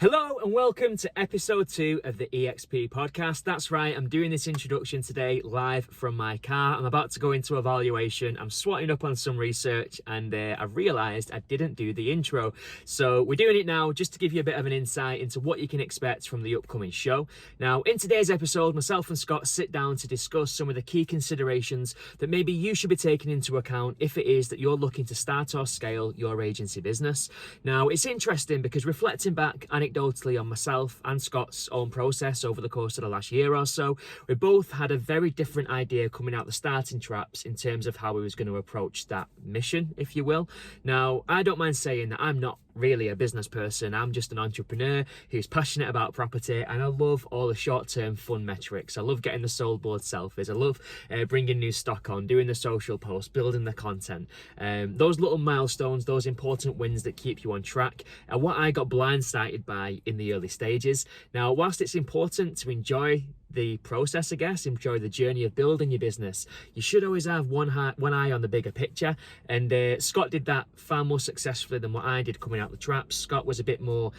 Hello and welcome to episode 2 of the eXp podcast. That's right, I'm doing this introduction today live from my car. I'm about to go into a valuation. I'm swatting up on some research and I've realised I didn't do the intro. So we're doing it now just to give you a bit of an insight into what you can expect from the upcoming show. Now, in today's episode, myself and Scott sit down to discuss some of the key considerations that maybe you should be taking into account if it is that you're looking to start or scale your agency business. Now, it's interesting because reflecting back anecdotally on myself and Scott's own process over the course of the last year or so, we both had a very different idea coming out the starting traps in terms of how we was going to approach that mission, if you will. Now, I don't mind saying that I'm not really a business person. I'm just an entrepreneur who's passionate about property, and I love all the short-term fun metrics. I love getting the sold board selfies. I love bringing new stock on, doing the social posts, building the content. Those little milestones, those important wins that keep you on track are what I got blindsided by in the early stages. Now, whilst it's important to enjoy the process, I guess, enjoy the journey of building your business, you should always have one eye on the bigger picture, and Scott did that far more successfully than what I did coming out the traps. Scott was a bit more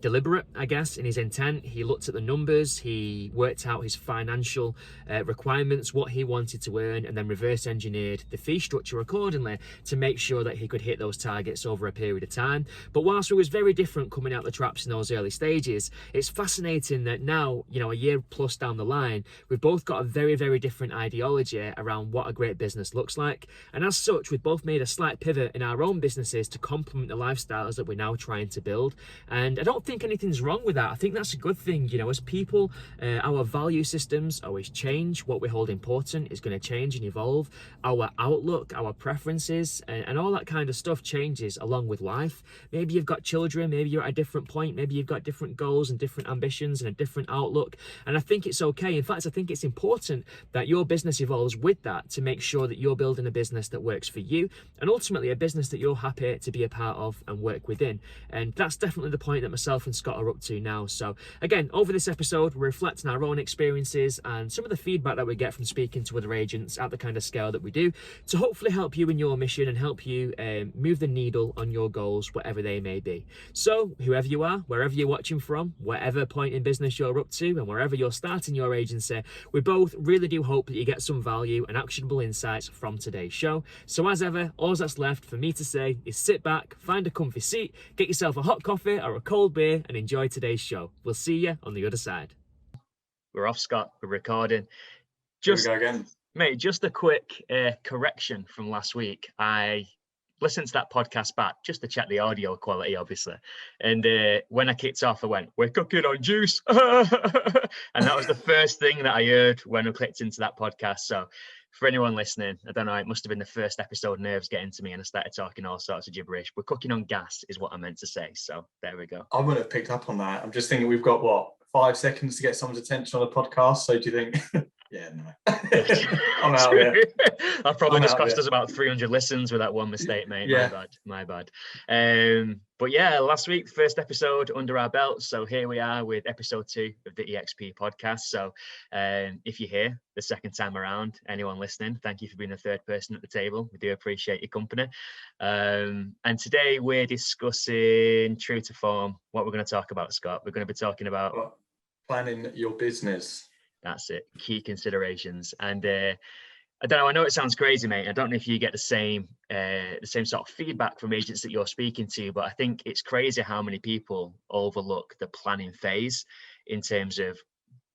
deliberate, I guess, in his intent. He looked at the numbers, he worked out his financial requirements, what he wanted to earn, and then reverse engineered the fee structure accordingly to make sure that he could hit those targets over a period of time. But whilst it was very different coming out the traps in those early stages, it's fascinating that now, you know, a year plus down the line, we've both got a very, very different ideology around what a great business looks like. And as such, we've both made a slight pivot in our own businesses to complement the lifestyles that we're now trying to build. And I don't think anything's wrong with that. I think that's a good thing. You know, as people, our value systems always change. What we hold important is going to change and evolve. Our outlook, our preferences, and all that kind of stuff changes along with life. Maybe you've got children, maybe you're at a different point, maybe you've got different goals and different ambitions and a different outlook. And I think it's okay. In fact, I think it's important that your business evolves with that to make sure that you're building a business that works for you and ultimately a business that you're happy to be a part of and work within. And that's definitely the point that myself and Scott are up to now. So again, over this episode, we're reflecting our own experiences and some of the feedback that we get from speaking to other agents at the kind of scale that we do to hopefully help you in your mission and help you move the needle on your goals, whatever they may be. So whoever you are, wherever you're watching from, whatever point in business you're up to and wherever you're starting your agency, we both really do hope that you get some value and actionable insights from today's show. So as ever, all that's left for me to say is sit back, find a comfy seat, get yourself a hot coffee or a cold beer and enjoy today's show. We'll see you on the other side. We're off, Scott. We're recording. Here we go again. Mate, just a quick correction from last week. I listened to that podcast back just to check the audio quality, obviously. And when I kicked off, I went, "We're cooking on juice." And that was the first thing that I heard when I clicked into that podcast. So for anyone listening, I don't know, it must have been the first episode nerves getting to me and I started talking all sorts of gibberish. We're cooking on gas is what I meant to say. So there we go. I wouldn't have picked up on that. I'm just thinking we've got, 5 seconds to get someone's attention on a podcast. So do you think... Yeah, no. I'm out here. That probably just cost us about 300 listens with that one mistake, mate. Yeah. My bad. But yeah, last week, first episode under our belt. So here we are with episode 2 of the eXp podcast. So if you're here the second time around, anyone listening, thank you for being the third person at the table. We do appreciate your company. And today we're discussing, true to form, what we're going to talk about, Scott. We're going to be talking about planning your business. That's it. Key considerations. And I don't know, I know it sounds crazy, mate. I don't know if you get the same sort of feedback from agents that you're speaking to, but I think it's crazy how many people overlook the planning phase in terms of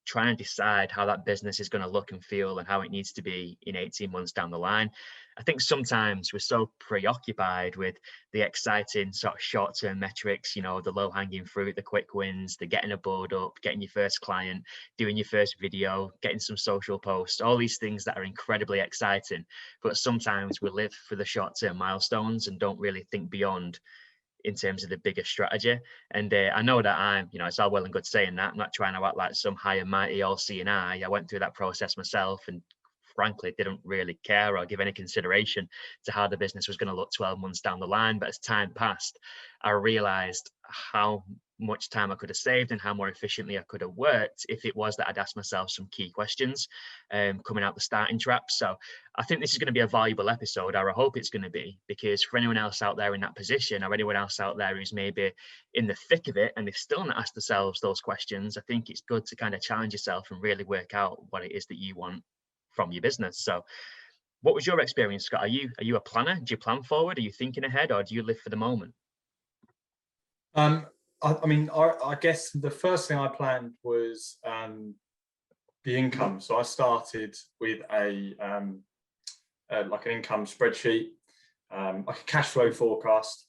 trying to decide how that business is going to look and feel and how it needs to be in 18 months down the line. I think sometimes we're so preoccupied with the exciting sort of short-term metrics, you know, the low-hanging fruit, the quick wins, the getting a board up, getting your first client, doing your first video, getting some social posts, all these things that are incredibly exciting. But sometimes we live for the short-term milestones and don't really think beyond in terms of the bigger strategy. And I know that I'm, you know, it's all well and good saying that. I'm not trying to act like some high and mighty all-seeing eye. I went through that process myself and frankly didn't really care or give any consideration to how the business was going to look 12 months down the line. But as time passed, I realized how much time I could have saved and how more efficiently I could have worked if it was that I'd asked myself some key questions coming out the starting trap. So I think this is going to be a valuable episode, or I hope it's going to be, because for anyone else out there in that position, or anyone else out there who's maybe in the thick of it and they've still not asked themselves those questions, I think it's good to kind of challenge yourself and really work out what it is that you want from your business. So what was your experience, Scott? Are you a planner? Do you plan forward? Are you thinking ahead, or do you live for the moment? I guess the first thing I planned was the income. So I started with like an income spreadsheet, like a cash flow forecast,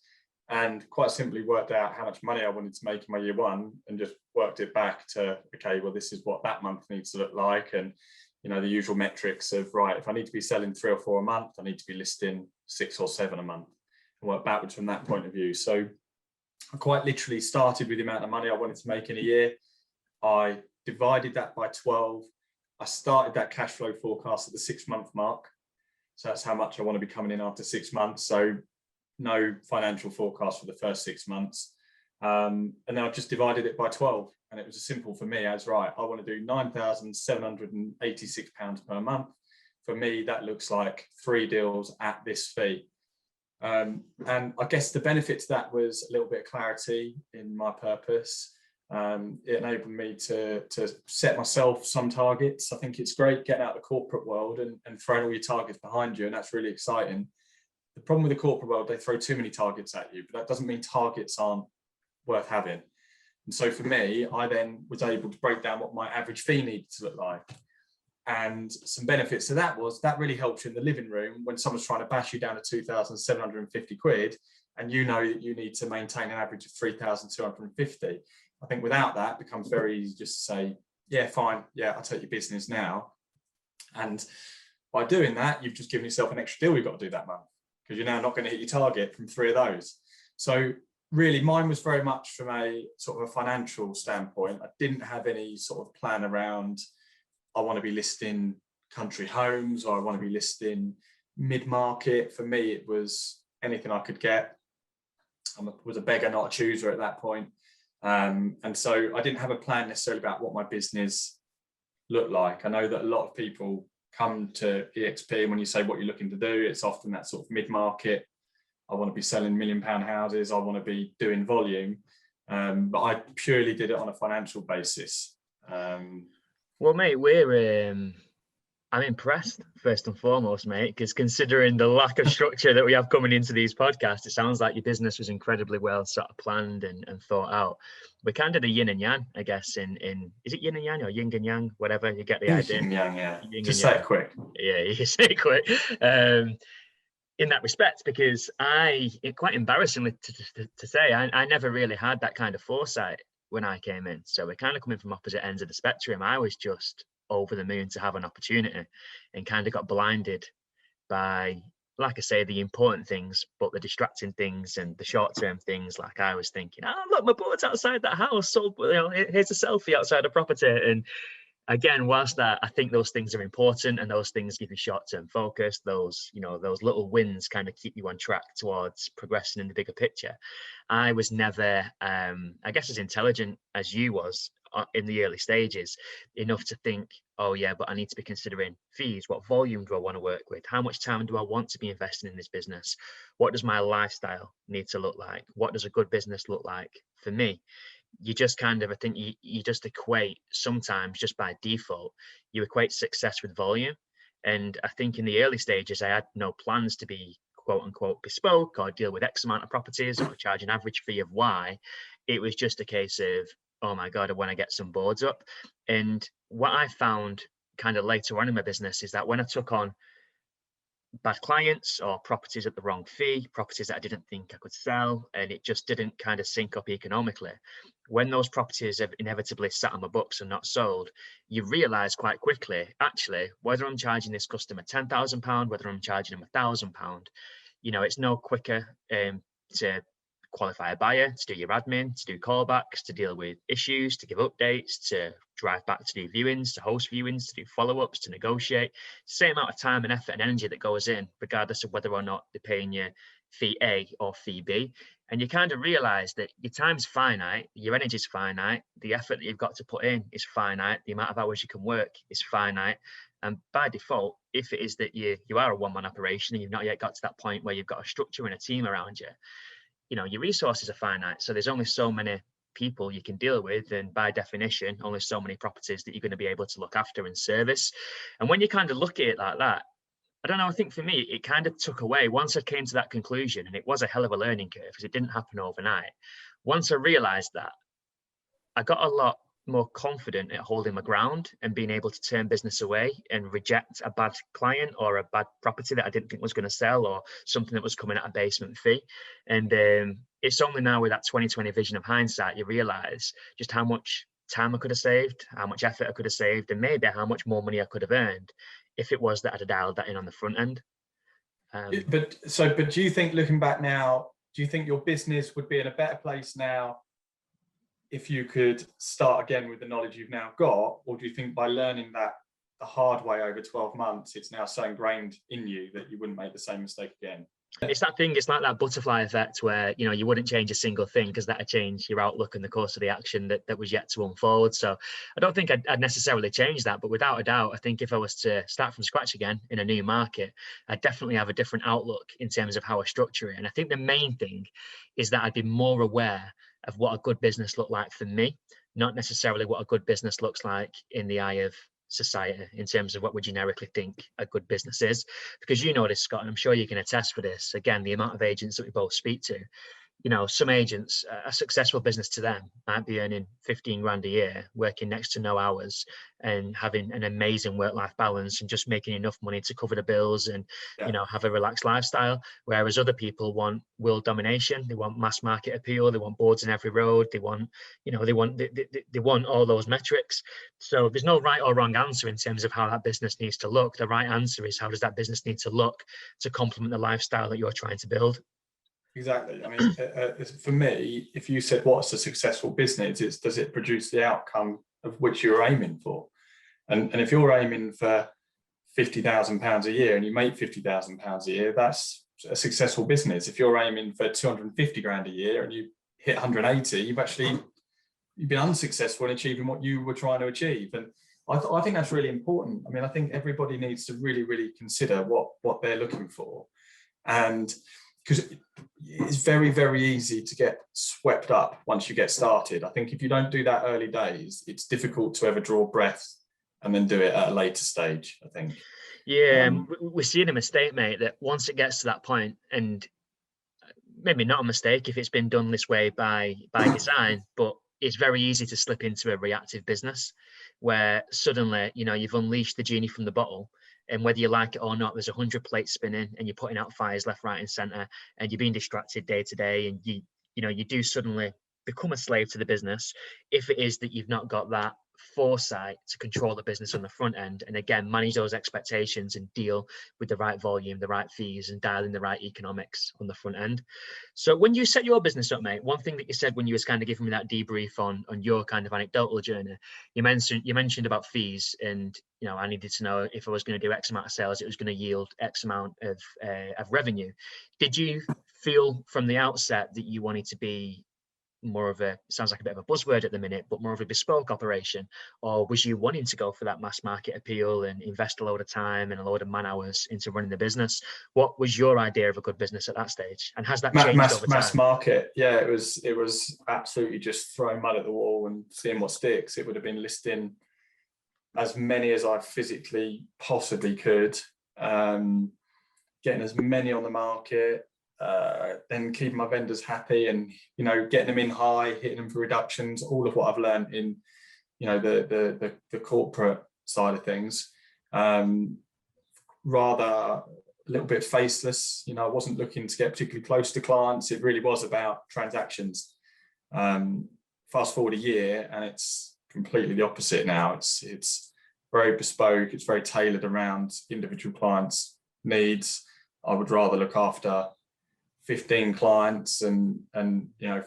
and quite simply worked out how much money I wanted to make in my year one, and just worked it back to, okay, well, this is what that month needs to look like. And, the usual metrics of, right, if I need to be selling 3 or 4 a month, I need to be listing 6 or 7 a month, and work backwards from that point of view. So I quite literally started with the amount of money I wanted to make in a year. I divided that by 12. I started that cash flow forecast at the 6-month mark. So that's how much I want to be coming in after 6 months. So no financial forecast for the first 6 months. And then I just divided it by 12. And it was as simple for me as, right, I want to do £9,786 per month. For me, that looks like 3 deals at this fee. And I guess the benefit to that was a little bit of clarity in my purpose. It enabled me to set myself some targets. I think it's great getting out of the corporate world and throwing all your targets behind you, and that's really exciting. The problem with the corporate world, they throw too many targets at you, but that doesn't mean targets aren't worth having. And so for me, I then was able to break down what my average fee needed to look like. And some benefits to that was that really helps you in the living room when someone's trying to bash you down to 2,750 quid, and you know that you need to maintain an average of 3,250. I think without that, it becomes very easy just to say, yeah, fine, yeah, I'll take your business now. And by doing that, you've just given yourself an extra deal you've got to do that month, because you're now not going to hit your target from 3 of those. So really, mine was very much from a sort of a financial standpoint. I didn't have any sort of plan around, I want to be listing country homes, or I want to be listing mid-market. For me, it was anything I could get. I was a beggar, not a chooser at that point. And so I didn't have a plan necessarily about what my business looked like. I know that a lot of people come to eXp, and when you say what you're looking to do, it's often that sort of mid-market. I want to be selling £1 million houses. I want to be doing volume. But I purely did it on a financial basis. Well, mate, I'm impressed, first and foremost, mate, because considering the lack of structure that we have coming into these podcasts, it sounds like your business was incredibly well sort of planned and thought out. We're kind of the yin and yang, I guess, in is it yin and yang or yin and yang, whatever, you get the idea. Yin and yang, yeah. Yin just say it quick. Yeah, you say it quick. In that respect, because quite embarrassingly to say, I never really had that kind of foresight when I came in. So we're kind of coming from opposite ends of the spectrum. I was just over the moon to have an opportunity, and kind of got blinded by, like I say, the important things, but the distracting things and the short-term things. Like I was thinking, look, my board's outside that house, so here's a selfie outside a property. And again, whilst that I think those things are important, and those things give you short-term focus, those little wins kind of keep you on track towards progressing in the bigger picture. I was never, I guess, as intelligent as you was in the early stages, enough to think, oh yeah, but I need to be considering fees. What volume do I want to work with? How much time do I want to be investing in this business? What does my lifestyle need to look like? What does a good business look like for me? You just kind of, I think you just equate, sometimes just by default, you equate success with volume. And I think in the early stages, I had no plans to be quote unquote bespoke or deal with X amount of properties or charge an average fee of Y. It was just a case of, oh my God, I want to get some boards up. And what I found kind of later on in my business is that when I took on bad clients or properties at the wrong fee, properties that I didn't think I could sell, and it just didn't kind of sync up economically, when those properties have inevitably sat on my books and not sold, you realize quite quickly, actually, whether I'm charging this customer £10,000, whether I'm charging them £1,000, it's no quicker to qualify a buyer, to do your admin, to do callbacks, to deal with issues, to give updates, to drive back to do viewings, to host viewings, to do follow-ups, to negotiate. Same amount of time and effort and energy that goes in, regardless of whether or not they're paying you fee A or fee B. And you kind of realize that your time's finite, your energy's finite, the effort that you've got to put in is finite, the amount of hours you can work is finite. And by default, if it is that you are a one-man operation and you've not yet got to that point where you've got a structure and a team around you, your resources are finite. So there's only so many people you can deal with, and by definition, only so many properties that you're going to be able to look after and service. And when you kind of look at it like that, I don't know, I think for me, it kind of took away, once I came to that conclusion, and it was a hell of a learning curve because it didn't happen overnight. Once I realized that, I got a lot more confident at holding my ground and being able to turn business away and reject a bad client or a bad property that I didn't think was going to sell, or something that was coming at a basement fee. And it's only now with that 2020 vision of hindsight, you realize just how much time I could have saved, how much effort I could have saved, and maybe how much more money I could have earned if it was that I'd dialed that in on the front end. But do you think, looking back now, do you think your business would be in a better place now if you could start again with the knowledge you've now got? Or do you think by learning that the hard way over 12 months, it's now so ingrained in you that you wouldn't make the same mistake again? It's that thing, it's like that butterfly effect where, you wouldn't change a single thing because that'd change your outlook and the course of the action that was yet to unfold. So I don't think I'd necessarily change that, but without a doubt, I think if I was to start from scratch again in a new market, I'd definitely have a different outlook in terms of how I structure it. And I think the main thing is that I'd be more aware of what a good business looked like for me, not necessarily what a good business looks like in the eye of society in terms of what we generically think a good business is. Because you know this, Scott, and I'm sure you can attest for this. Again, the amount of agents that we both speak to, some agents, a successful business to them might be earning 15 grand a year, working next to no hours and having an amazing work-life balance and just making enough money to cover the bills and, have a relaxed lifestyle. Whereas other people want world domination, they want mass market appeal, they want boards in every road, they want, they want all those metrics. So there's no right or wrong answer in terms of how that business needs to look. The right answer is, how does that business need to look to complement the lifestyle that you're trying to build? Exactly. I mean, for me, if you said what's a successful business, it's does it produce the outcome of which you're aiming for? And if you're aiming for £50,000 a year and you make £50,000 a year, that's a successful business. If you're aiming for 250 grand a year and you hit 180, you've been unsuccessful in achieving what you were trying to achieve. And I think that's really important. I mean, I think everybody needs to really, really consider what they're looking for. And because it's very, very easy to get swept up once you get started. I think if you don't do that early days, it's difficult to ever draw breath and then do it at a later stage, I think. Yeah, we're seeing a mistake, mate, that once it gets to that point, and maybe not a mistake if it's been done this way by design, but it's very easy to slip into a reactive business where suddenly, you've unleashed the genie from the bottle. And whether you like it or not, there's 100 plates spinning and you're putting out fires left, right, and center, and you're being distracted day to day. And you do suddenly become a slave to the business if it is that you've not got that foresight to control the business on the front end. And again, manage those expectations and deal with the right volume, the right fees, and dial in the right economics on the front end. So when you set your business up, mate, one thing that you said when you was kind of giving me that debrief on your kind of anecdotal journey, you mentioned about fees, and I needed to know if I was going to do X amount of sales, it was going to yield X amount of revenue. Did you feel from the outset that you wanted to be more of sounds like a bit of a buzzword at the minute, but more of a bespoke operation? Or was you wanting to go for that mass market appeal and invest a load of time and a load of man hours into running the business? What was your idea of a good business at that stage? And has that changed over time? Mass market, yeah, it was absolutely just throwing mud at the wall and seeing what sticks. It would have been listing as many as I physically possibly could, getting as many on the market, then keeping my vendors happy and getting them in high, hitting them for reductions, all of what I've learned in the corporate side of things. Rather a little bit faceless. I wasn't looking to get particularly close to clients. It really was about transactions. Fast forward a year and it's completely the opposite now. It's very bespoke, it's very tailored around individual clients' needs. I would rather look after 15 clients and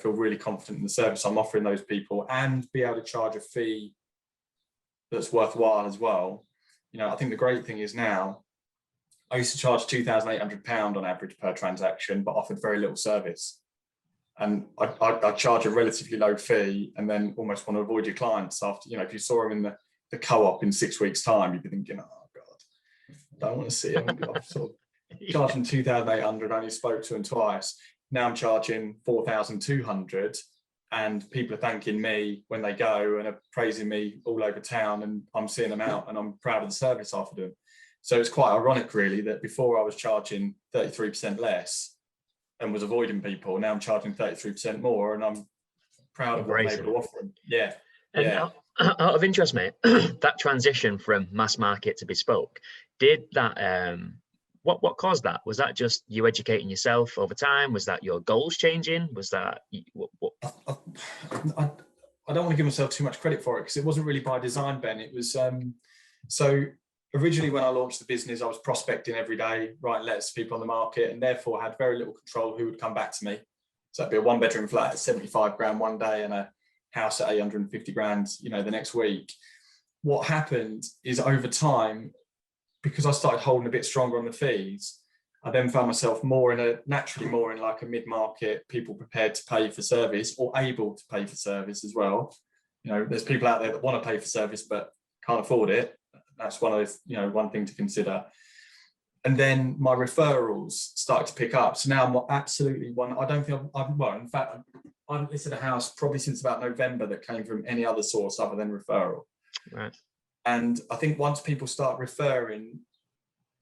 feel really confident in the service I'm offering those people, and be able to charge a fee that's worthwhile as well. I think the great thing is now, I used to charge £2,800 on average per transaction, but offered very little service. And I charge a relatively low fee and then almost want to avoid your clients after, if you saw them in the co-op in 6 weeks' time, you'd be thinking, oh God, I don't want to see them. I've sort of charged them 2,800, only spoke to them twice. Now I'm charging 4,200, and people are thanking me when they go and are praising me all over town, and I'm seeing them out and I'm proud of the service I offered them. So it's quite ironic, really, that before I was charging 33% less and was avoiding people, now I'm charging 33% more, and I'm proud of what I'm able to offer them. Yeah. And out of interest, mate, that transition from mass market to bespoke, did that what caused that? Was that just you educating yourself over time? Was that your goals changing? Was that what? I don't want to give myself too much credit for it, because it wasn't really by design, Ben. It was so originally, when I launched the business, I was prospecting every day, writing letters to people on the market, and therefore had very little control who would come back to me. So it'd be a 1-bedroom flat at 75 grand one day and a house at 850 grand, the next week. What happened is, over time, because I started holding a bit stronger on the fees, I then found myself naturally more in like a mid-market, people prepared to pay for service or able to pay for service as well. There's people out there that want to pay for service but can't afford it. That's one of those, one thing to consider. And then my referrals started to pick up. So now I'm absolutely in fact, I haven't listed a house probably since about November that came from any other source other than referral. Right. And I think once people start referring,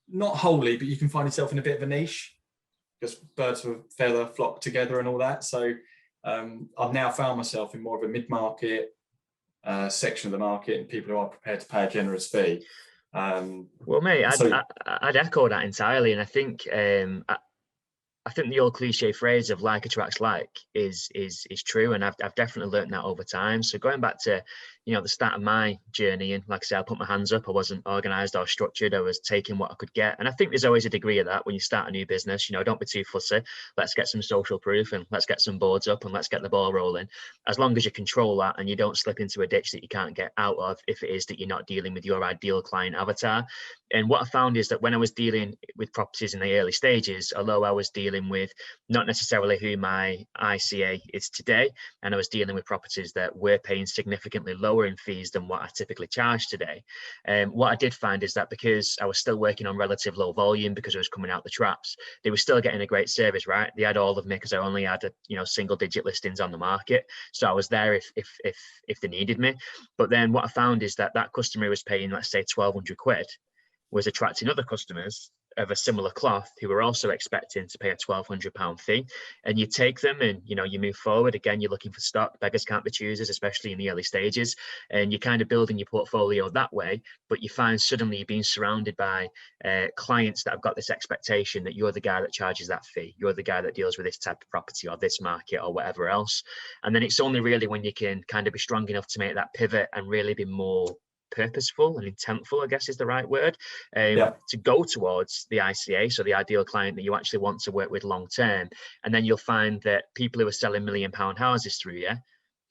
not wholly, but you can find yourself in a bit of a niche, because birds of a feather flock together and all that. So I've now found myself in more of a mid-market section of the market, and people who are prepared to pay a generous fee. Well, mate, I'd echo that entirely, and I think I think the old cliche phrase of like attracts like is true, and I've definitely learned that over time. So going back to the start of my journey, and like I said, I put my hands up. I wasn't organised or structured. I was taking what I could get, and I think there's always a degree of that when you start a new business. Don't be too fussy. Let's get some social proof, and let's get some boards up, and let's get the ball rolling. As long as you control that and you don't slip into a ditch that you can't get out of, if it is that you're not dealing with your ideal client avatar. And what I found is that when I was dealing with properties in the early stages, although I was dealing with not necessarily who my ICA is today, and I was dealing with properties that were paying significantly lower in fees than what I typically charge today. What I did find is that because I was still working on relative low volume, because I was coming out the traps, they were still getting a great service, right? They had all of me because I only had single digit listings on the market. So I was there if they needed me. But then what I found is that customer was paying, let's say, 1,200 quid, was attracting other customers of a similar cloth who were also expecting to pay a £1,200 fee. And you take them and you move forward. Again, you're looking for stock. Beggars can't be choosers, especially in the early stages, and you're kind of building your portfolio that way. But you find suddenly you're being surrounded by clients that have got this expectation that you're the guy that charges that fee, you're the guy that deals with this type of property or this market or whatever else. And then it's only really when you can kind of be strong enough to make that pivot and really be more purposeful and intentful, I guess is the right word, to go towards the ICA, so the ideal client that you actually want to work with long term. And then you'll find that people who are selling £1 million houses through you,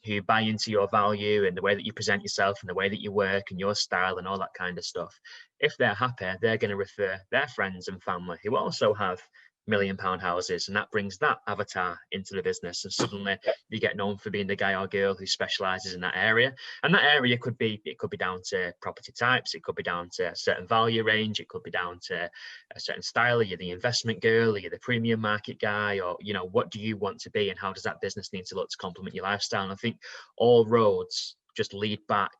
who buy into your value and the way that you present yourself and the way that you work and your style and all that kind of stuff, if they're happy, they're going to refer their friends and family who also have £1 million houses, and that brings that avatar into the business, and suddenly you get known for being the guy or girl who specializes in that area. And that area could be down to property types, it could be down to a certain value range, it could be down to a certain style. Are you the investment girl, are you the premium market guy, or what do you want to be, and how does that business need to look to complement your lifestyle? And I think all roads just lead back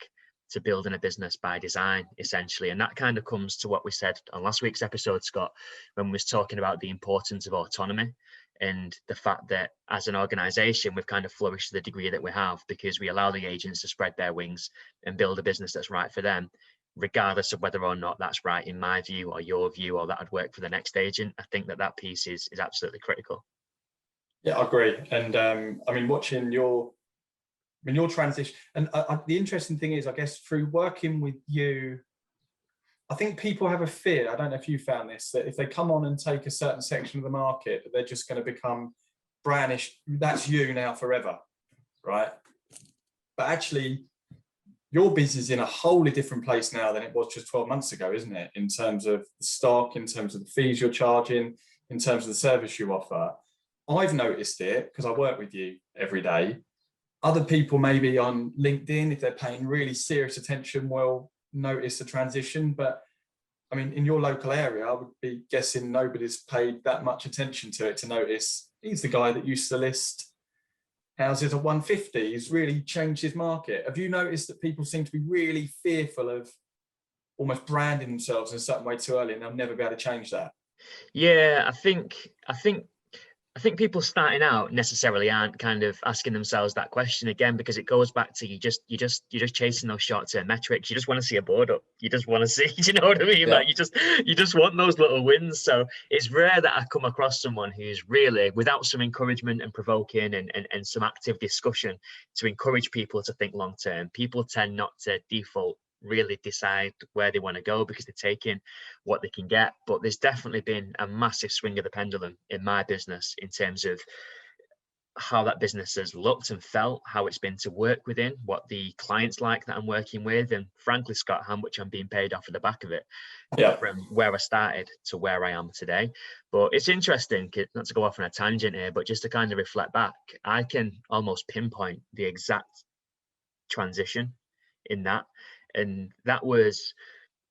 to building a business by design, essentially. And that kind of comes to what we said on last week's episode, Scott, when we was talking about the importance of autonomy and the fact that as an organization, we've kind of flourished to the degree that we have because we allow the agents to spread their wings and build a business that's right for them, regardless of whether or not that's right in my view or your view, or that would work for the next agent. I think that piece is absolutely critical. Yeah, I agree. And I mean, watching your transition, and the interesting thing is, I guess, through working with you, I think people have a fear, I don't know if you found this, that if they come on and take a certain section of the market, that they're just going to become brownish. That's you now forever, right? But actually, your business is in a wholly different place now than it was just 12 months ago, isn't it? In terms of the stock, in terms of the fees you're charging, in terms of the service you offer. I've noticed it because I work with you every day. Other people maybe on LinkedIn, if they're paying really serious attention, will notice the transition. But I mean, in your local area, I would be guessing nobody's paid that much attention to it to notice he's the guy that used to list houses at 150. He's really changed his market. Have you noticed that people seem to be really fearful of almost branding themselves in a certain way too early, and they'll never be able to change that? Yeah, I think people starting out necessarily aren't kind of asking themselves that question again, because it goes back to you're just chasing those short-term metrics. You just want to see a board up. You just want to see, do you know what I mean? Yeah. Like you just want those little wins. So it's rare that I come across someone who's really, without some encouragement and provoking and some active discussion to encourage people to think long term. People tend not to default really decide where they want to go because they're taking what they can get. But there's definitely been a massive swing of the pendulum in my business in terms of how that business has looked and felt, how it's been to work within, what the clients like that I'm working with, and frankly, Scott, how much I'm being paid off of the back of it. Yeah. From where I started to where I am today. But it's interesting, not to go off on a tangent here, but just to kind of reflect back, I can almost pinpoint the exact transition in that. And that was,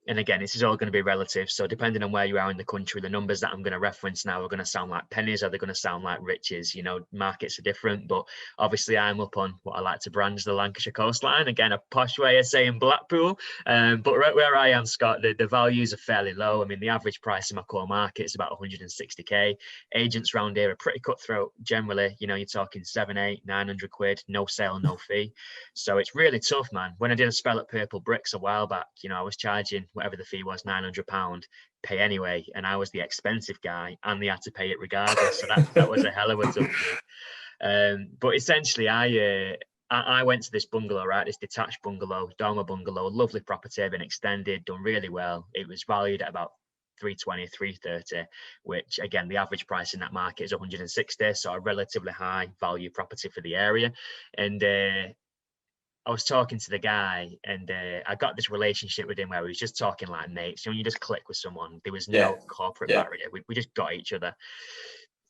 and again, this is all going to be relative. So depending on where you are in the country, the numbers that I'm going to reference now are going to sound like pennies, or they're going to sound like riches. You know, markets are different, but obviously I'm up on what I like to brand as the Lancashire coastline. Again, a posh way of saying Blackpool. But right where I am, Scott, the values are fairly low. I mean, the average price in my core market is about 160k. Agents around here are pretty cutthroat generally. You know, you're talking 7, 8, 900 quid, no sale, no fee. So it's really tough, man. When I did a spell at Purple Bricks a while back, you know, I was charging whatever the fee was, £900, pay anyway, and I was the expensive guy, and they had to pay it regardless. So that was a hell of a tough gig. But essentially, I went to this bungalow, right? This detached bungalow, dormer bungalow, lovely property, been extended, done really well. It was valued at about 320, 330, which again, the average price in that market is 160, so a relatively high value property for the area. And I was talking to the guy, and I got this relationship with him where we was just talking like mates. You know, you just click with someone. There was no corporate barrier. We just got each other.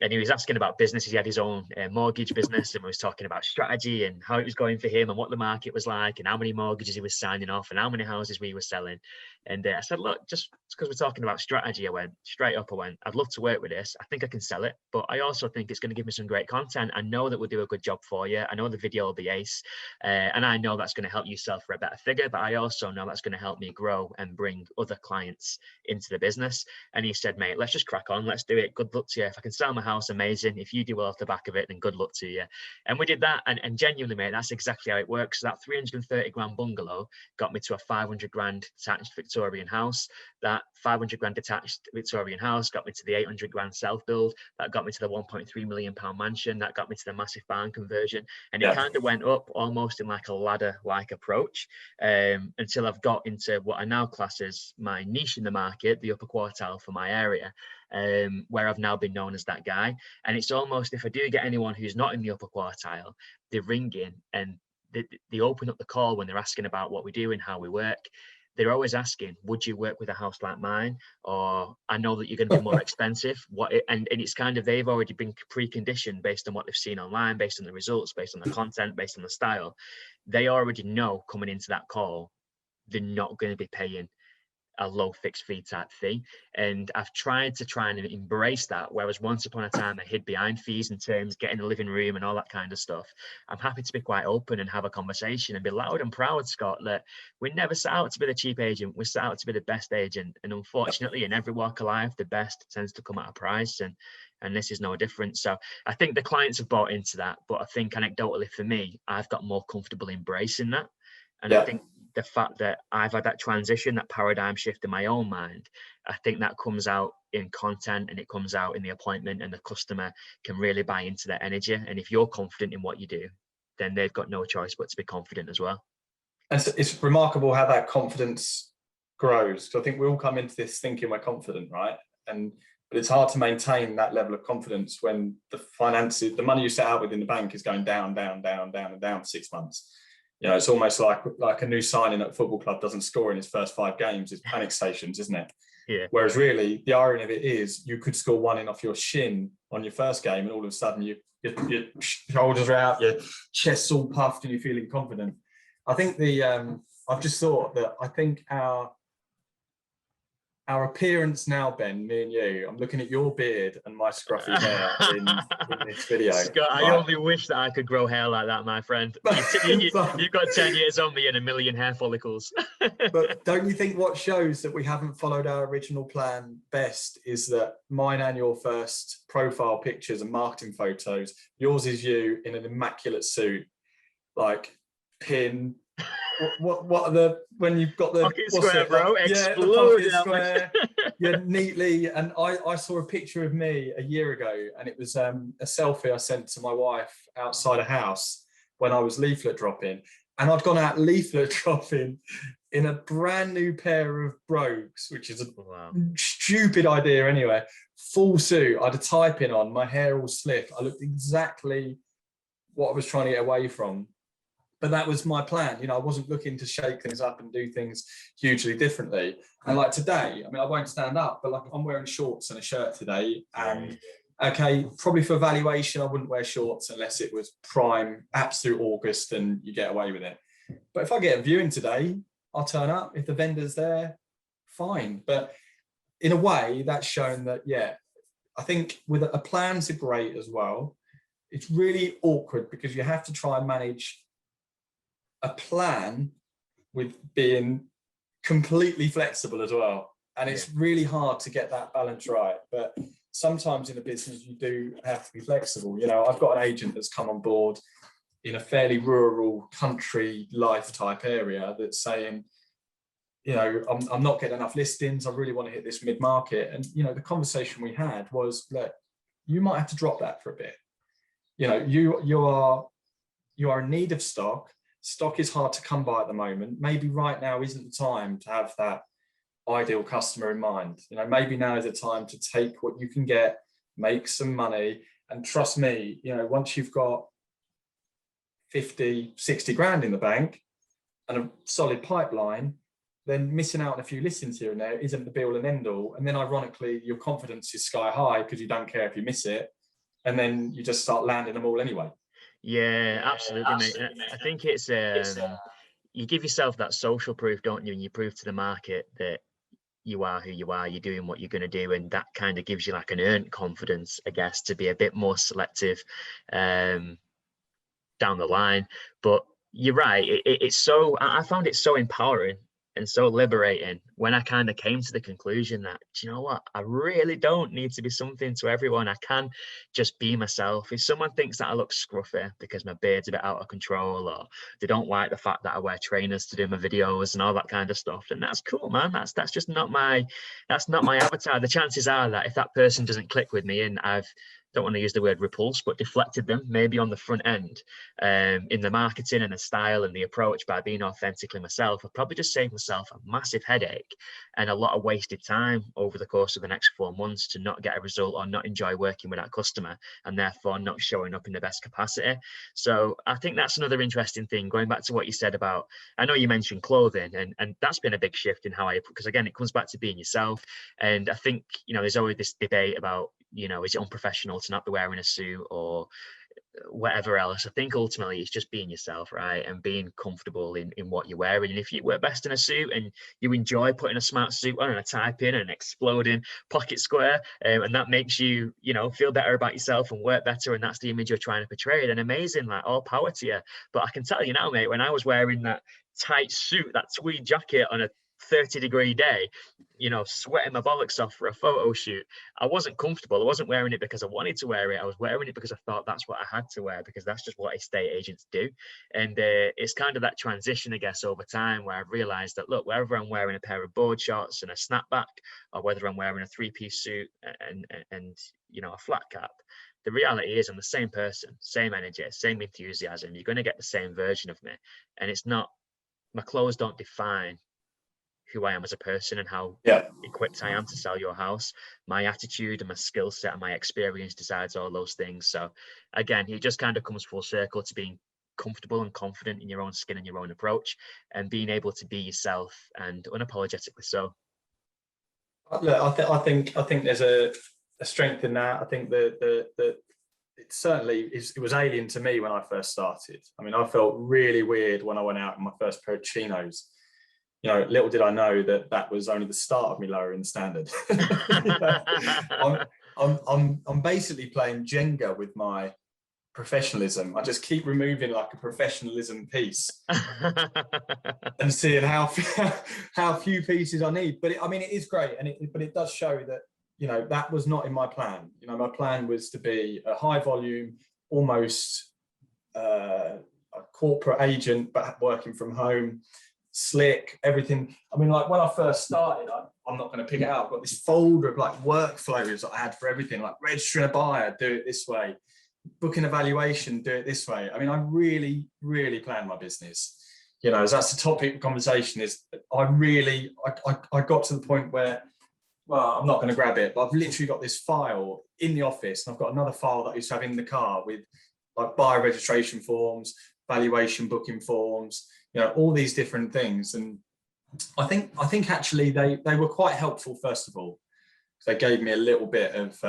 And he was asking about businesses. He had his own mortgage business, and we was talking about strategy and how it was going for him and what the market was like and how many mortgages he was signing off and how many houses we were selling. And I said, look, just because we're talking about strategy, I went straight up. I went, I'd love to work with this. I think I can sell it, but I also think it's going to give me some great content. I know that we'll do a good job for you. I know the video will be ace, and I know that's going to help you sell for a better figure, but I also know that's going to help me grow and bring other clients into the business. And he said, mate, let's just crack on. Let's do it. Good luck to you. If I can sell my house, amazing. If you do well off the back of it, then good luck to you. And we did that. And genuinely, mate, that's exactly how it works. So that 330 grand bungalow got me to a 500 grand detached Victorian house. That 500 grand detached Victorian house got me to the 800 grand self build. That got me to the 1.3 million pound mansion. That got me to the massive barn conversion. And it kind of went up almost in like a ladder like approach, until I've got into what I now class as my niche in the market, the upper quartile for my area, where I've now been known as that guy. And it's almost, if I do get anyone who's not in the upper quartile, they ring in and they open up the call when they're asking about what we do and how we work. They're always asking, would you work with a house like mine? Or I know that you're going to be more expensive. And it's kind of, they've already been preconditioned based on what they've seen online, based on the results, based on the content, based on the style. They already know coming into that call, they're not going to be paying a low fixed fee type fee. And I've tried and embrace that, whereas once upon a time I hid behind fees and terms, getting a living room and all that kind of stuff. I'm happy to be quite open and have a conversation and be loud and proud, Scott, that we never set out to be the cheap agent. We set out to be the best agent. And unfortunately, in every walk of life, the best tends to come at a price, and this is no different. So I think the clients have bought into that, but I think anecdotally for me, I've got more comfortable embracing that. And I think the fact that I've had that transition, that paradigm shift in my own mind, I think that comes out in content, and it comes out in the appointment, and the customer can really buy into that energy. And if you're confident in what you do, then they've got no choice but to be confident as well. And so it's remarkable how that confidence grows. So I think we all come into this thinking we're confident, right? But it's hard to maintain that level of confidence when the finances, the money you set out with in the bank is going down, down, down, down, and down for 6 months. You know, it's almost like a new signing at a football club doesn't score in his first 5 games. It's panic stations, isn't it? Yeah. Whereas really, the irony of it is you could score 1 in off your shin on your first game, and all of a sudden your shoulders are out, your chest's all puffed, and you're feeling confident. I think I've just thought that I think our appearance now, Ben, me and you, I'm looking at your beard and my scruffy hair in this video. Scott, I only wish that I could grow hair like that, my friend. You've got 10 years on me and a million hair follicles. But don't you think what shows that we haven't followed our original plan best is that mine and your first profile pictures and marketing photos, yours is you in an immaculate suit, like pin. What are the, when you've got the pocket square, bro, the pocket square, neatly. And I saw a picture of me a year ago, and it was a selfie I sent to my wife outside a house when I was leaflet dropping, and I'd gone out leaflet dropping in a brand new pair of brogues, which is a stupid idea anyway. Full suit, I had a tie-pin on, my hair all slick. I looked exactly what I was trying to get away from. But that was my plan. You know, I wasn't looking to shake things up and do things hugely differently. And like today, I mean, I won't stand up, but like I'm wearing shorts and a shirt today. And okay, probably for valuation, I wouldn't wear shorts unless it was prime, absolute August and you get away with it. But if I get a viewing today, I'll turn up. If the vendor's there, fine. But in a way, that's shown that, yeah, I think with a plans are great as well. It's really awkward because you have to try and manage a plan with being completely flexible as well. And it's really hard to get that balance right. But sometimes in a business, you do have to be flexible. You know, I've got an agent that's come on board in a fairly rural country life type area that's saying, you know, I'm not getting enough listings. I really want to hit this mid-market. And, you know, the conversation we had was, look, you might have to drop that for a bit. You know, you are in need of stock. Stock is hard to come by at the moment. Maybe right now isn't the time to have that ideal customer in mind. You know, maybe now is the time to take what you can get, make some money. And trust me, you know, once you've got 50, 60 grand in the bank and a solid pipeline, then missing out on a few listings here and there isn't the be all and end all. And then ironically, your confidence is sky high because you don't care if you miss it. And then you just start landing them all anyway. Yeah, absolutely, mate. I think it's you give yourself that social proof, don't you? And you prove to the market that you are who you are, you're doing what you're going to do, and that kind of gives you like an earned confidence, I guess, to be a bit more selective down the line. But you're right, it's so, I found it so empowering and so liberating when I kind of came to the conclusion that, do you know what, I really don't need to be something to everyone. I can just be myself. If someone thinks that I look scruffy because my beard's a bit out of control, or they don't like the fact that I wear trainers to do my videos and all that kind of stuff, then that's cool, man. That's just not my avatar. The chances are that if that person doesn't click with me, and don't want to use the word repulse, but deflected them maybe on the front end in the marketing and the style and the approach by being authentically myself, I've probably just saved myself a massive headache and a lot of wasted time over the course of the next 4 months to not get a result or not enjoy working with that customer and therefore not showing up in the best capacity. So I think that's another interesting thing, going back to what you said about, I know you mentioned clothing, and that's been a big shift in how because again, it comes back to being yourself. And I think, you know, there's always this debate about, you know, is it unprofessional to not be wearing a suit or whatever else? I think ultimately it's just being yourself, right? And being comfortable in what you're wearing. And if you work best in a suit and you enjoy putting a smart suit on and a tie pin and an exploding pocket square, and that makes you, you know, feel better about yourself and work better, and that's the image you're trying to portray, then amazing, like all power to you. But I can tell you now, mate, when I was wearing that tight suit, that tweed jacket on a 30-degree day, you know, sweating my bollocks off for a photo shoot, I wasn't comfortable. I wasn't wearing it because I wanted to wear it. I was wearing it because I thought that's what I had to wear, because that's just what estate agents do. And it's kind of that transition, I guess, over time where I've realized that, look, whether I'm wearing a pair of board shorts and a snapback, or whether I'm wearing a 3-piece suit and you know, a flat cap, the reality is I'm the same person, same energy, same enthusiasm. You're going to get the same version of me. And it's not, my clothes don't define who I am as a person and how Yeah. equipped I am to sell your house. My attitude and my skill set and my experience decides all those things. So again, it just kind of comes full circle to being comfortable and confident in your own skin and your own approach, and being able to be yourself and unapologetically so. Look, I think there's a strength in that. I think that it certainly it was alien to me when I first started. I mean, I felt really weird when I went out in my first pair of chinos. You know, little did I know that that was only the start of me lowering the standard. You know, I'm basically playing Jenga with my professionalism. I just keep removing like a professionalism piece and seeing how few pieces I need. But I mean, it is great, and but it does show that, you know, that was not in my plan. You know, my plan was to be a high volume, almost a corporate agent, but working from home, slick, everything. I mean, like when I first started, I'm not going to pick it out. I've got this folder of like workflows that I had for everything, like registering a buyer, do it this way, booking a valuation, do it this way. I mean, I really, really planned my business. You know, as that's the topic of conversation, is I got to the point where, well, I'm not going to grab it, but I've literally got this file in the office, and I've got another file that I used to have in the car with like buyer registration forms, valuation booking forms, you know, all these different things. And I think actually they were quite helpful, first of all, because they gave me a little bit of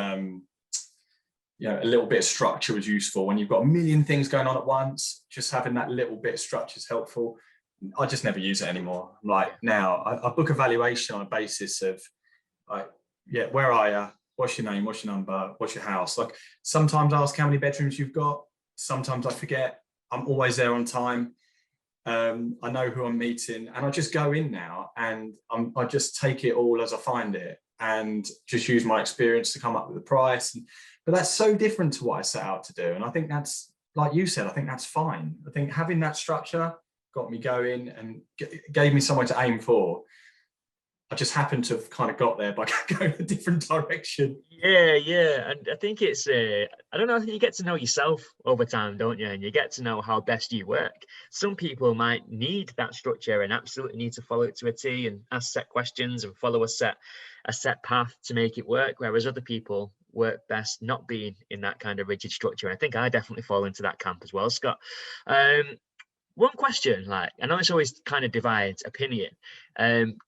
you know, a little bit of structure was useful. When you've got a million things going on at once, just having that little bit of structure is helpful. I just never use it anymore. Like now, I book a valuation on a basis of like, yeah, where are you? What's your name? What's your number? What's your house? Like sometimes I ask how many bedrooms you've got. Sometimes I forget. I'm always there on time. I know who I'm meeting, and I just go in now, and I just take it all as I find it, and just use my experience to come up with the price. But that's so different to what I set out to do. And I think that's, like you said, I think that's fine. I think having that structure got me going and gave me somewhere to aim for. I just happened to have kind of got there by going a different direction. Yeah. And I think it's, I don't know, I think you get to know yourself over time, don't you? And you get to know how best you work. Some people might need that structure and absolutely need to follow it to a T and ask set questions and follow a set path to make it work. Whereas other people work best not being in that kind of rigid structure. And I think I definitely fall into that camp as well, Scott. One question, like, I know it's always kind of divides opinion.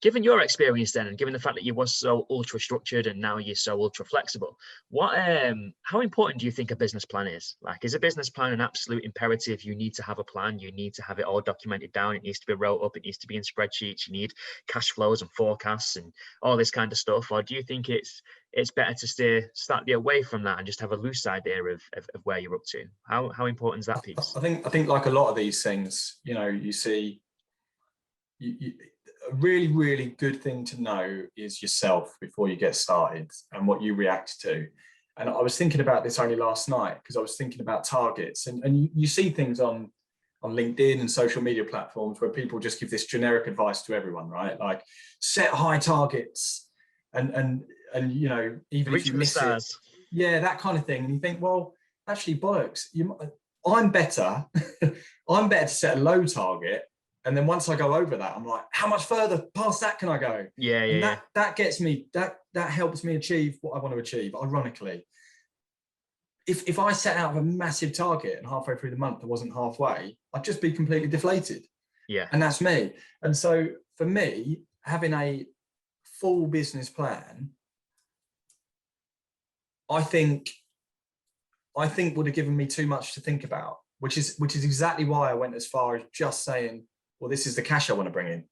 Given your experience then, and given the fact that you were so ultra structured and now you're so ultra flexible, how important do you think a business plan is? Like, is a business plan an absolute imperative? You need to have a plan. You need to have it all documented down. It needs to be wrote up. It needs to be in spreadsheets. You need cash flows and forecasts and all this kind of stuff. Or do you think it's better to stay slightly away from that and just have a loose idea of where you're up to? How important is that piece? I think like a lot of these things, you know, you see, a really, really good thing to know is yourself before you get started and what you react to. And I was thinking about this only last night because I was thinking about targets, and you see things on LinkedIn and social media platforms where people just give this generic advice to everyone, right? Like set high targets and you know, even if you miss it, yeah, that kind of thing. And you think, well, actually bollocks, I'm better. I'm better to set a low target. And then once I go over that, I'm like, how much further past that can I go? And that gets me, that helps me achieve what I want to achieve, ironically. If I set out a massive target and halfway through the month I wasn't halfway, I'd just be completely deflated. Yeah. And that's me. And so for me, having a full business plan, I think would have given me too much to think about, which is exactly why I went as far as just saying, well, this is the cash I want to bring in,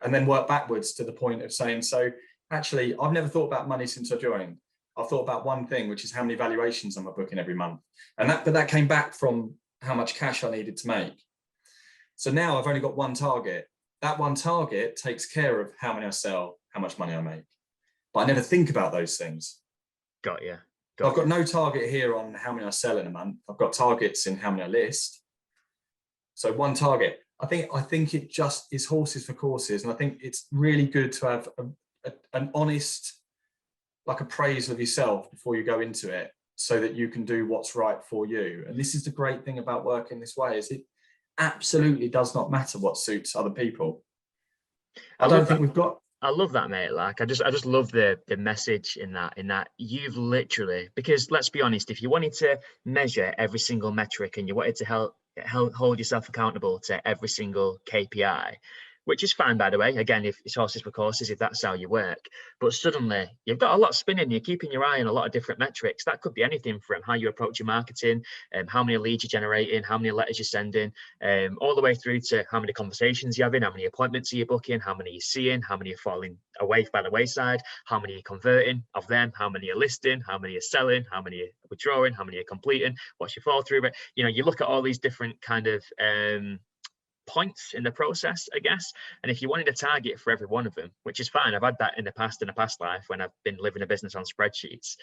and then work backwards to the point of saying, so actually, I've never thought about money since I joined. I've thought about one thing, which is how many valuations am I booking every month, and that came back from how much cash I needed to make. So now I've only got one target. That one target takes care of how many I sell, how much money I make, but I never think about those things. Got you. I've got no target here on how many I sell in a month. I've got targets in how many I list. So one target. I think it just is horses for courses. And I think it's really good to have an honest, like, appraisal of yourself before you go into it, so that you can do what's right for you. And this is the great thing about working this way, is it absolutely does not matter what suits other people. I don't think we've got I love that, mate. Like, I just love the message in that you've literally, because let's be honest, if you wanted to measure every single metric and you wanted to hold yourself accountable to every single KPI, which is fine, by the way. Again, if it's horses for courses, if that's how you work, but suddenly you've got a lot spinning. You're keeping your eye on a lot of different metrics. That could be anything from how you approach your marketing, how many leads you're generating, how many letters you're sending, all the way through to how many conversations you're having, how many appointments are you booking, how many you're seeing, how many are falling away by the wayside, how many you're converting of them, how many are listing, how many are selling, how many are withdrawing, how many are completing, what's your fall through rate. You look at all these different kind of points in the process, I guess. And if you wanted a target for every one of them, which is fine, I've had that in a past life when I've been living a business on spreadsheets,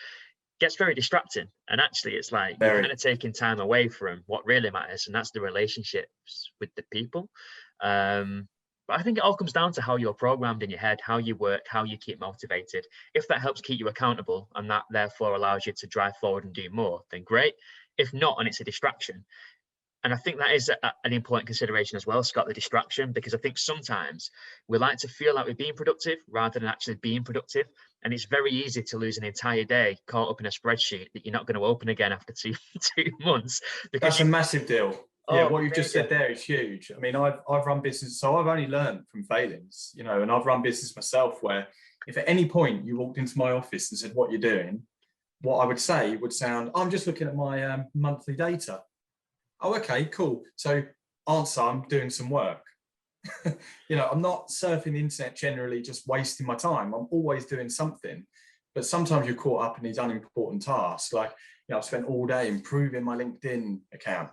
gets very distracting. And actually, it's like you're kind of taking time away from what really matters, and that's the relationships with the people. But I think it all comes down to how you're programmed in your head, how you work, how you keep motivated. If that helps keep you accountable and that therefore allows you to drive forward and do more, then great. If not, and it's a distraction. And I think that is an important consideration as well, Scott, the distraction, because I think sometimes we like to feel like we're being productive rather than actually being productive. And it's very easy to lose an entire day caught up in a spreadsheet that you're not going to open again after two months. Because That's a massive deal. Yeah, oh, what you've just major. said there is huge. I mean, I've run business, so I've only learned from failings, and I've run business myself where if at any point you walked into my office and said, what you're doing, what I would say would sound, I'm just looking at my monthly data. Oh, okay, cool. So answer, I'm doing some work. I'm not surfing the internet generally just wasting my time. I'm always doing something. But sometimes you're caught up in these unimportant tasks. Like, I've spent all day improving my LinkedIn account.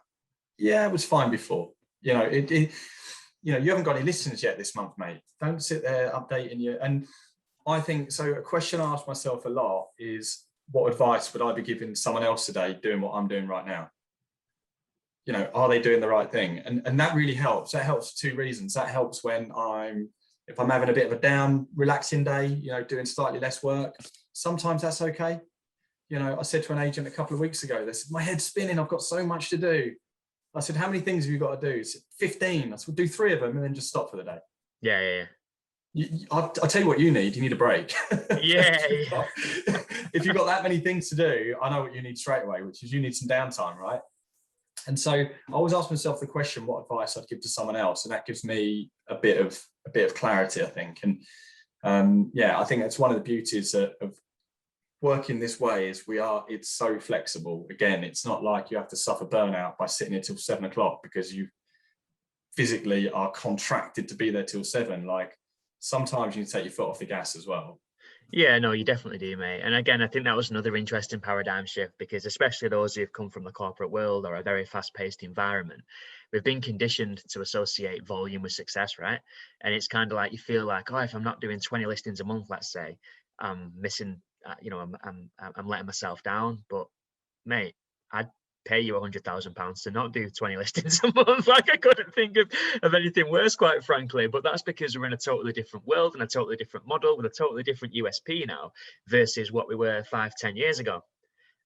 Yeah, it was fine before. You haven't got any listeners yet this month, mate. Don't sit there updating you. And I think, so a question I ask myself a lot is, what advice would I be giving someone else today doing what I'm doing right now? Are they doing the right thing? And that really helps. That helps for two reasons. That helps when if I'm having a bit of a down, relaxing day, doing slightly less work. Sometimes that's okay. I said to an agent a couple of weeks ago, they said, my head's spinning. I've got so much to do. I said, how many things have you got to do? He said, 15. I said, well, do 3 of them and then just stop for the day. Yeah. I'll tell you what you need. You need a break. Yeah. If you've got that many things to do, I know what you need straight away, which is you need some downtime, right? And so I always ask myself the question, what advice I'd give to someone else, and that gives me a bit of clarity, I think. And I think that's one of the beauties of working this way is it's so flexible. Again, it's not like you have to suffer burnout by sitting here till 7 o'clock because you physically are contracted to be there till 7. Like, sometimes you need to take your foot off the gas as well. Yeah, no, you definitely do, mate. And again, I think that was another interesting paradigm shift, because especially those who've come from the corporate world or a very fast-paced environment, we've been conditioned to associate volume with success, right? And it's kind of like you feel like, oh, if I'm not doing 20 listings a month, let's say, I'm missing, I'm letting myself down. But mate, I'd pay you £100,000 to not do 20 listings a month. Like, I couldn't think of anything worse, quite frankly. But that's because we're in a totally different world and a totally different model with a totally different USP now versus what we were 5-10 years ago.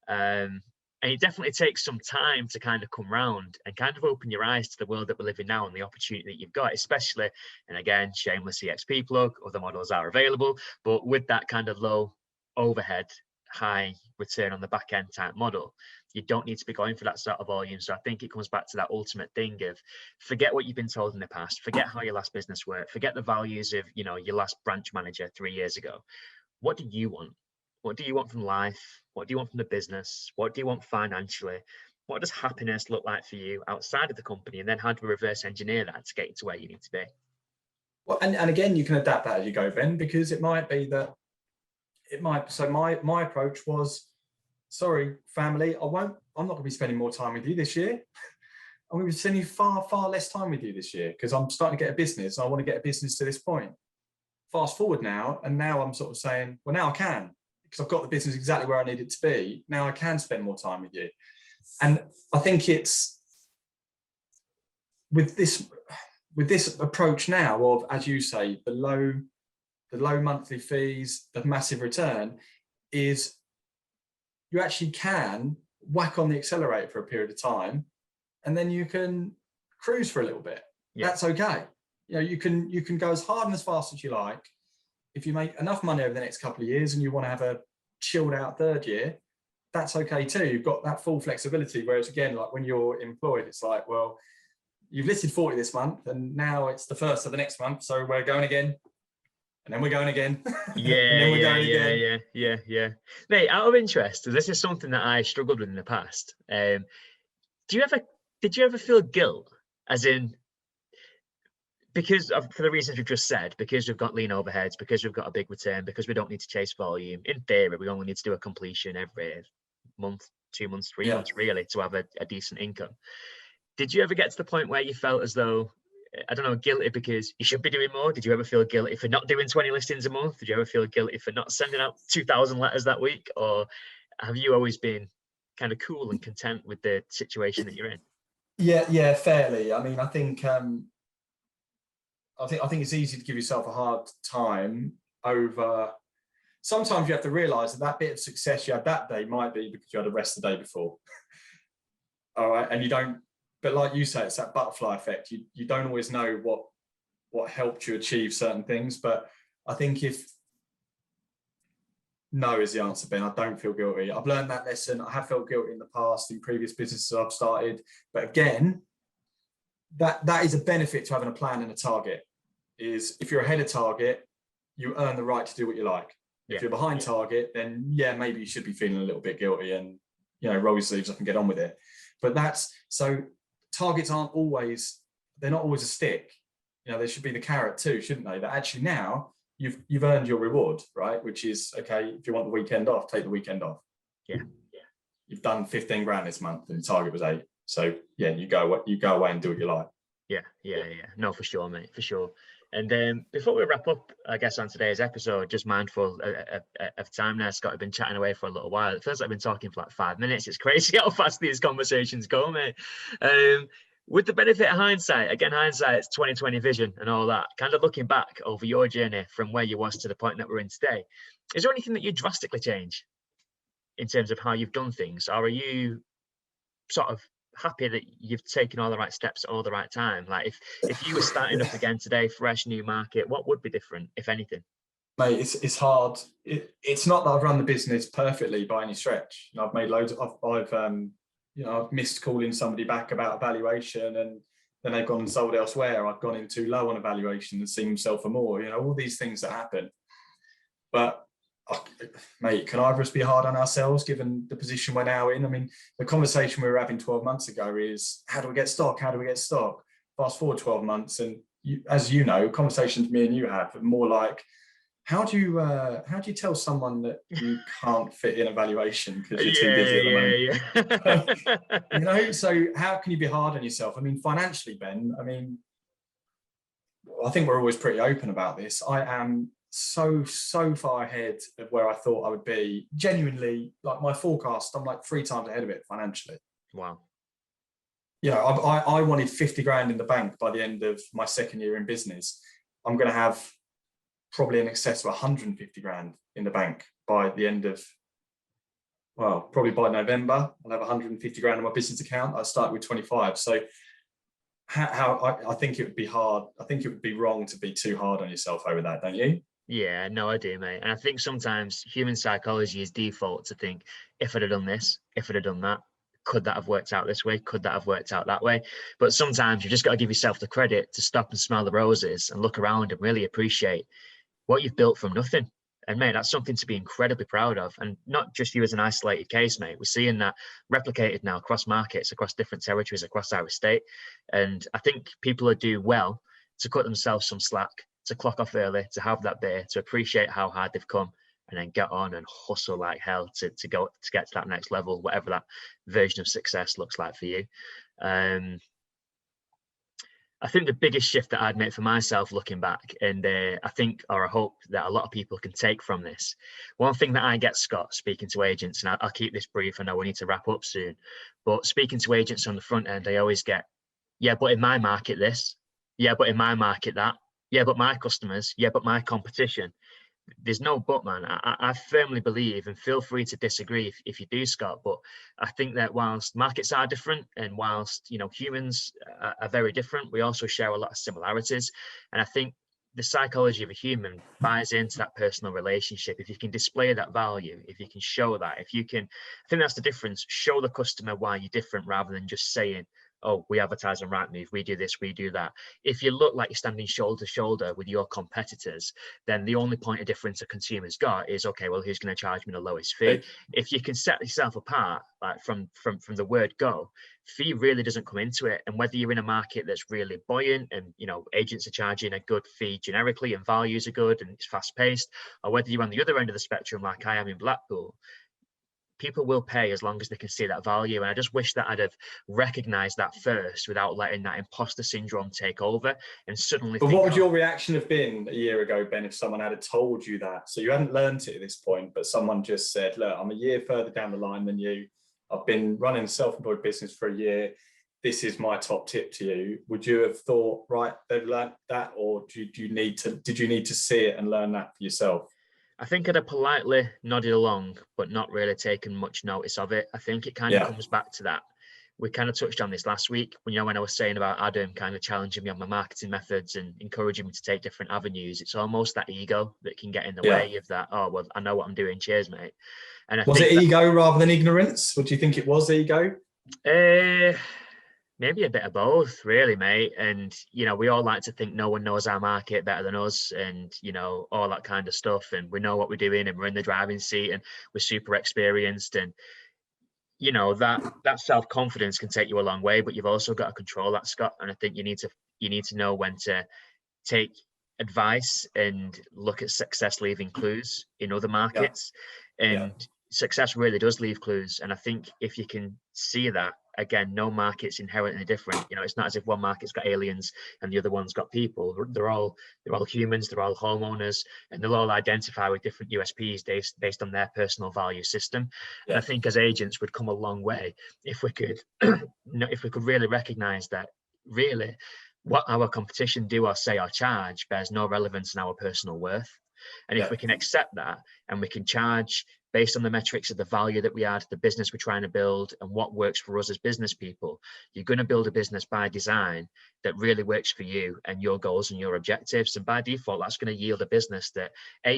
And it definitely takes some time to kind of come round and kind of open your eyes to the world that we're living now and the opportunity that you've got, especially, and again, shameless eXp plug, other models are available, but with that kind of low overhead, high return on the back end type model, you don't need to be going for that sort of volume. So I think it comes back to that ultimate thing of forget what you've been told in the past, forget how your last business worked, forget the values of your last branch manager 3 years ago. What do you want? What do you want from life? What do you want from the business? What do you want financially? What does happiness look like for you outside of the company? And then how do we reverse engineer that to get you to where you need to be? Well, and again, you can adapt that as you go, Ben, because it might be that so my approach was, sorry, family, I'm not going to be spending more time with you this year. I'm going to be spending far, far less time with you this year because I'm starting to get a business. And I want to get a business to this point. Fast forward now, and now I'm sort of saying, well, now I can, because I've got the business exactly where I need it to be. Now I can spend more time with you. And I think it's with this approach now of, as you say, the low monthly fees, the massive return, is you actually can whack on the accelerator for a period of time, and then you can cruise for a little bit. Yeah. That's okay. You can go as hard and as fast as you like, if you make enough money over the next couple of years and you want to have a chilled out third year, that's okay too. You've got that full flexibility. Whereas again, like when you're employed, it's like, well, you've listed 40 this month and now it's the first of the next month. So we're going again. And then we're going again. Yeah, and then we're yeah, going yeah, again. yeah. Mate, out of interest, this is something that I struggled with in the past. Did you ever feel guilt, as in, for the reasons we've just said, because we've got lean overheads, because we've got a big return, because we don't need to chase volume. In theory, we only need to do a completion every month, 2 months, 3 months, really, to have a decent income. Did you ever get to the point where you felt as though, I don't know, guilty because you should be doing more? Did you ever feel guilty for not doing 20 listings a month? Did you ever feel guilty for not sending out 2,000 letters that week? Or have you always been kind of cool and content with the situation that you're in? Yeah, fairly. I mean, I think it's easy to give yourself a hard time over. Sometimes you have to realise that bit of success you had that day might be because you had a rest the day before. All right, and you don't. But like you say, it's that butterfly effect. You don't always know what helped you achieve certain things. But I think if no is the answer, Ben, I don't feel guilty. I've learned that lesson. I have felt guilty in the past in previous businesses I've started. But again, that is a benefit to having a plan and a target. Is if you're ahead of target, you earn the right to do what you like. If you're behind target, then maybe you should be feeling a little bit guilty and roll your sleeves up and get on with it. But that's so. Targets aren't always, they're not always a stick. There should be the carrot too, shouldn't they? That actually now you've earned your reward, right? Which is, okay, if you want the weekend off, take the weekend off. Yeah. You've done 15 grand this month and the target was 8. So yeah, you go away and do what you like. Yeah. No, for sure, mate, for sure. And before we wrap up, I guess, on today's episode, just mindful of time now, Scott. I've been chatting away for a little while. It feels like I've been talking for like 5 minutes. It's crazy how fast these conversations go, mate. With the benefit of hindsight, again, hindsight's 2020 vision and all that, kind of looking back over your journey from where you was to the point that we're in today, is there anything that you drastically change in terms of how you've done things? Or are you sort of happy that you've taken all the right steps at all the right time? Like if you were starting up again today, fresh new market, what would be different, if anything? Mate, it's hard. It's not that I've run the business perfectly by any stretch. I've made loads. I've missed calling somebody back about a valuation and then they've gone and sold elsewhere. I've gone in too low on a valuation and seen myself for more. All these things that happen. But mate, can either of us be hard on ourselves given the position we're now in? I mean, the conversation we were having 12 months ago is, how do we get stock? How do we get stock? Fast forward 12 months and as you know, conversations me and you have are more like, how do you tell someone that you can't fit in a valuation because you're too busy at the moment? So how can you be hard on yourself? I mean, financially, Ben, I think we're always pretty open about this. I am so far ahead of where I thought I would be. Genuinely, like my forecast, I'm like 3 times ahead of it financially. Wow. I wanted 50 grand in the bank by the end of my second year in business. I'm going to have probably in excess of 150 grand in the bank by the end of, probably by November. I'll have 150 grand in my business account. I started with 25. So I think it would be hard. I think it would be wrong to be too hard on yourself over that, don't you? Yeah, no, I do, mate. And I think sometimes human psychology is default to think, if I'd have done this, if I'd have done that, could that have worked out this way? Could that have worked out that way? But sometimes you just got to give yourself the credit to stop and smell the roses and look around and really appreciate what you've built from nothing. And mate, that's something to be incredibly proud of. And not just you as an isolated case, mate. We're seeing that replicated now across markets, across different territories, across our estate. And I think people would do well to cut themselves some slack, to clock off early, to have that day, to appreciate how hard they've come, and then get on and hustle like hell to get to that next level, whatever that version of success looks like for you. I think the biggest shift that I'd make for myself looking back, and I think, or I hope that a lot of people can take from this, one thing that I get, Scott, speaking to agents, and I'll keep this brief, I know we need to wrap up soon, but speaking to agents on the front end, I always get, yeah, but in my market this, yeah, but in my market that, yeah, but my customers, yeah, but my competition. There's no but, man. I firmly believe, and feel free to disagree if you do, Scott, but I think that whilst markets are different and whilst humans are very different, we also share a lot of similarities. And I think the psychology of a human buys into that personal relationship. If you can display that value, if you can show that, if you can, I think that's the difference. Show the customer why you're different rather than just saying, oh, we advertise on Rightmove, we do this, we do that. If you look like you're standing shoulder to shoulder with your competitors, then the only point of difference a consumer's got is, okay, well, who's going to charge me the lowest fee? If you can set yourself apart, like from the word go, fee really doesn't come into it. And whether you're in a market that's really buoyant and, you know, agents are charging a good fee generically and values are good and it's fast paced, or whether you're on the other end of the spectrum like I am in Blackpool, people will pay as long as they can see that value. And I just wish that I'd have recognized that first without letting that imposter syndrome take over and suddenly But think, what would your reaction have been a year ago, Ben, if someone had told you that? So you hadn't learned it at this point, but someone just said, look, I'm a year further down the line than you. I've been running a self-employed business for a year. This is my top tip to you. Would you have thought, right, they've learned that, or did you need to see it and learn that for yourself? I think I'd have politely nodded along, but not really taken much notice of it. I think it kind of comes back to that. We kind of touched on this last week when I was saying about Adam kind of challenging me on my marketing methods and encouraging me to take different avenues. It's almost that ego that can get in the way of that. Oh, well, I know what I'm doing. Cheers, mate. And I was think it ego rather than ignorance? What do you think it was, ego? Maybe a bit of both, really, mate. And, you know, we all like to think no one knows our market better than us and, you know, all that kind of stuff. And we know what we're doing and we're in the driving seat and we're super experienced. And, you know, that self-confidence can take you a long way, but you've also got to control that, Scott. And I think you need to know when to take advice and look at success leaving clues in other markets. And success really does leave clues. And I think if you can see that, again, no market's inherently different. You know, it's not as if one market's got aliens and the other one's got people. They're all humans, they're all homeowners, and they'll all identify with different USPs based on their personal value system. And I think as agents would come a long way if we could really recognize that really what our competition do or say or charge bears no relevance in our personal worth. And if we can accept that and we can charge based on the metrics of the value that we add, the business we're trying to build and what works for us as business people, you're going to build a business by design that really works for you and your goals and your objectives. And by default, that's going to yield a business that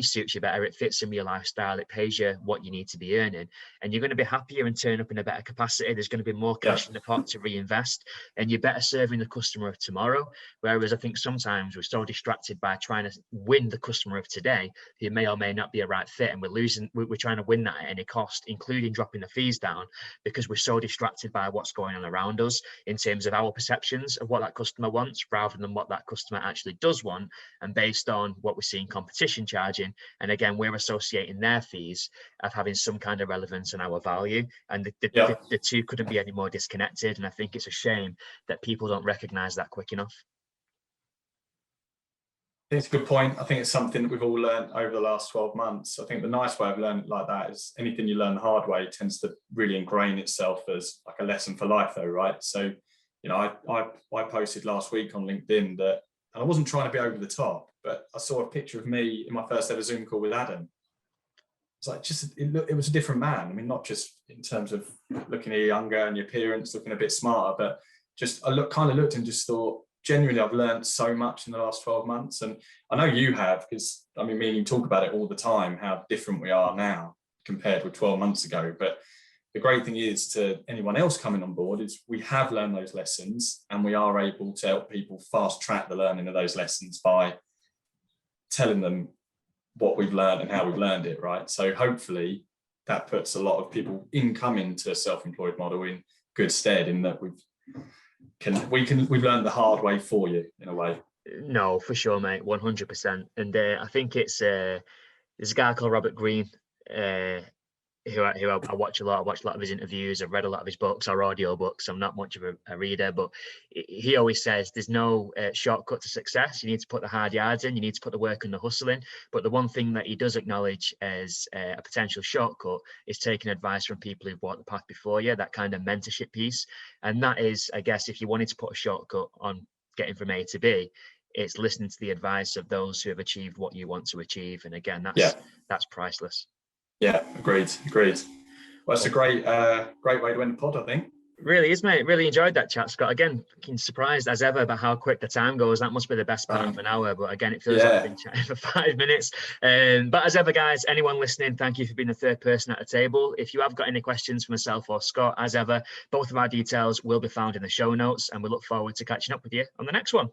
suits you better, it fits in your lifestyle, it pays you what you need to be earning, and you're going to be happier and turn up in a better capacity. There's going to be more cash in the pot to reinvest, and you're better serving the customer of tomorrow. Whereas I think sometimes we're so distracted by trying to win the customer of today who may or may not be a right fit, and we're trying to win that at any cost, including dropping the fees down, because we're so distracted by what's going on around us in terms of our perceptions of what that customer wants rather than what that customer actually does want, and based on what we're seeing competition charging. And again, we're associating their fees of having some kind of relevance in our value, and the two couldn't be any more disconnected. And I think it's a shame that people don't recognize that quick enough. It's a good point. I think it's something that we've all learned over the last 12 months. I think the nice way of learning it like that is anything you learn the hard way tends to really ingrain itself as like a lesson for life though, right? So, you know, I posted last week on LinkedIn that, and I wasn't trying to be over the top, but I saw a picture of me in my first ever Zoom call with Adam. It's like it was a different man. I mean, not just in terms of looking a younger and your appearance, looking a bit smarter, but just I looked and just thought, genuinely, I've learned so much in the last 12 months. And I know you have, because I mean, me and you talk about it all the time, how different we are now compared with 12 months ago. But the great thing is to anyone else coming on board is we have learned those lessons and we are able to help people fast track the learning of those lessons by telling them what we've learned and how we've learned it, right? So hopefully that puts a lot of people coming to a self-employed model in good stead, in that we've learned the hard way for you in a way. No, for sure, mate, 100%. And I think there's a guy called Robert Greene, who I watch a lot. I watch a lot of his interviews. I've read a lot of his books or audio books. I'm not much of a reader, but he always says there's no shortcut to success. You need to put the hard yards in. You need to put the work and the hustle in. But the one thing that he does acknowledge as a potential shortcut is taking advice from people who've walked the path before you, that kind of mentorship piece. And that is, I guess, if you wanted to put a shortcut on getting from A to B, it's listening to the advice of those who have achieved what you want to achieve. And again, that's priceless. Yeah, agreed. Well, it's a great way to end the pod, I think. Really is, mate. Really enjoyed that chat, Scott. Again, fucking surprised as ever about how quick the time goes. That must be the best part of an hour. But again, it feels like I've been chatting for 5 minutes. But as ever, guys, anyone listening, thank you for being the third person at the table. If you have got any questions for myself or Scott, as ever, both of our details will be found in the show notes. And we look forward to catching up with you on the next one.